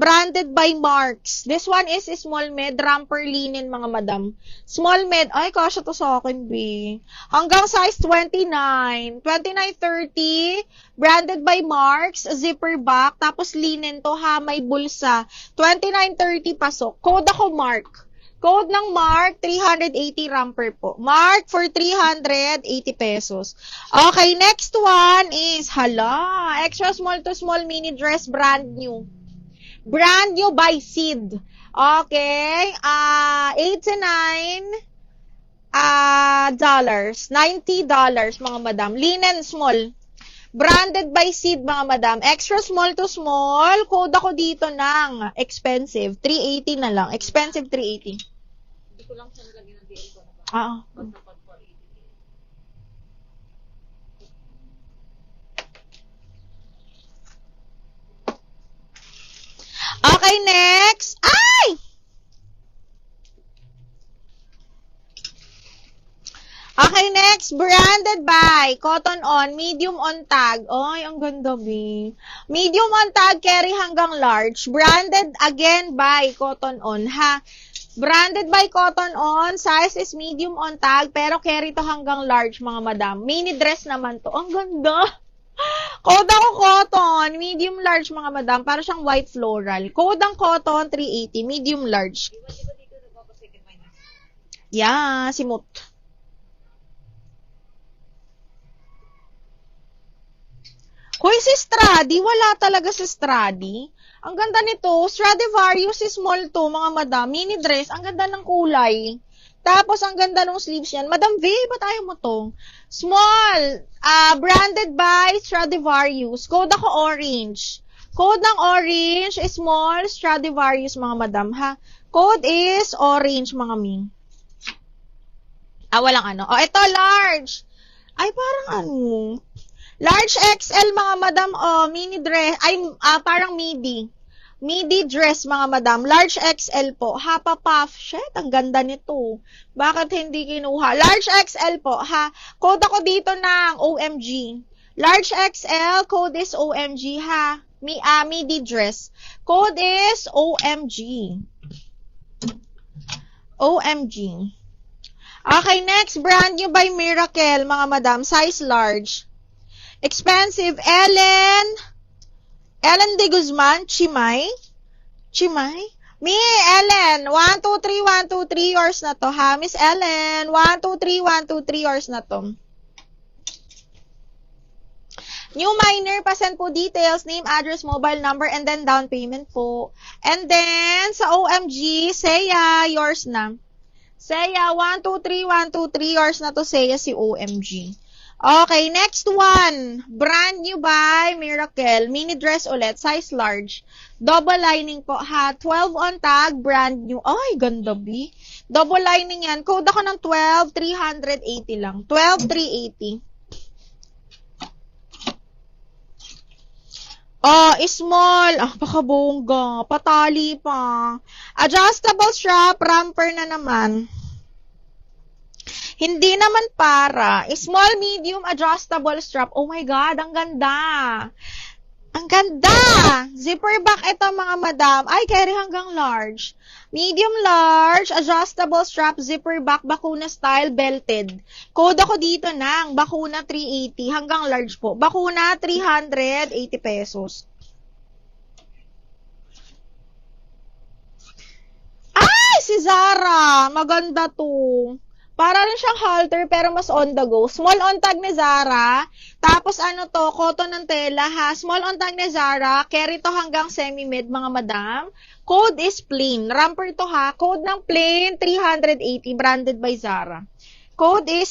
branded by Marks. This one is small med, romper linen, mga madam. Small med, ay, kasya to sa akin, B. Hanggang size 29. 29-30, branded by Marks, zipper back, tapos linen to ha, may bulsa. 29-30 pasok. Code ako Mark. Code ng Mark, 380 romper po. Mark for 380 pesos. Okay, next one is, hala, extra small to small mini dress, brand new. Brand new by Sid. Okay, $89 $90, mga madam. Linen small. Branded by Sid, mga madam. Extra small to small. Code ako dito ng expensive. 380 na lang. Expensive 380. Hindi ko lang siya nilagyan ng DL ko na ba? Oo. Basta pag 480. Okay, next. Ay! Okay, next. Branded by Cotton On. Medium on tag. Ay, ang ganda, B. Medium on tag, carry hanggang large. Branded again by Cotton On, ha? Branded by Cotton On. Size is medium on tag, pero carry to hanggang large, mga madam. Mini dress naman to. Ang ganda. Code ako cotton. Medium large, mga madam. Para siyang white floral. Code ang cotton, 380. Medium large. Di ba dito nagpapasecond minus? Yeah, simot. Hoy, si Stradi, wala talaga si Stradi. Ang ganda nito, Stradivarius is small to, mga madam. Mini dress, ang ganda ng kulay. Tapos, ang ganda ng sleeves yan. Madam V, ba tayo mo to? Small, branded by Stradivarius. Code ako orange. Code ng orange is small Stradivarius, mga madam, ha? Code is orange, mga ming. Walang ano. Ito, large. Ay, parang ano. Large XL, mga madam, mini dress, parang midi. Midi dress, mga madam. Large XL po. Hapa puff. Shit, ang ganda nito. Bakit hindi kinuha? Large XL po, ha? Code ako dito ng OMG. Large XL, code is OMG, ha? Midi dress. Code is OMG. OMG. Okay, next. Brand new by Miracle, mga madam. Size large. Expensive, Ellen de Guzman, Chimay, Ellen, 1, 2, 3, 1, 2, 3, yours na to, ha, Miss Ellen, 1, 2, 3, 1, 2, 3, yours na to. New minor, pasend po details, name, address, mobile number, and then down payment po. And then, sa OMG, Seya, yours na. Seya, 1, 2, 3, 1, 2, 3, yours na to, Seya, si OMG. Okay, next one. Brand new by Miracle. Mini dress ulit. Size large. Double lining po, ha. 12 on tag. Brand new. Ay, ganda, B. Double lining yan. Code ako ng 12, 380 lang. 12, 380. Small. Pakabongga. Patali pa. Adjustable strap. Romper na naman. Hindi naman para. Small, medium, adjustable strap. Oh my God, ang ganda. Ang ganda. Zipper back ito, mga madam. Ay, carry hanggang large. Medium, large, adjustable strap, zipper back, bakuna style, belted. Code ako dito ng bakuna 380 hanggang large po. Bakuna 380 pesos. Ay, si Zara. Maganda to. Para rin siyang halter pero mas on the go. Small on tag ni Zara. Tapos ano to, cotton ng tela, ha. Small on tag ni Zara. Carry to hanggang semi-mid, mga madam. Code is plain. Romper to, ha. Code ng plain 380, branded by Zara. Code is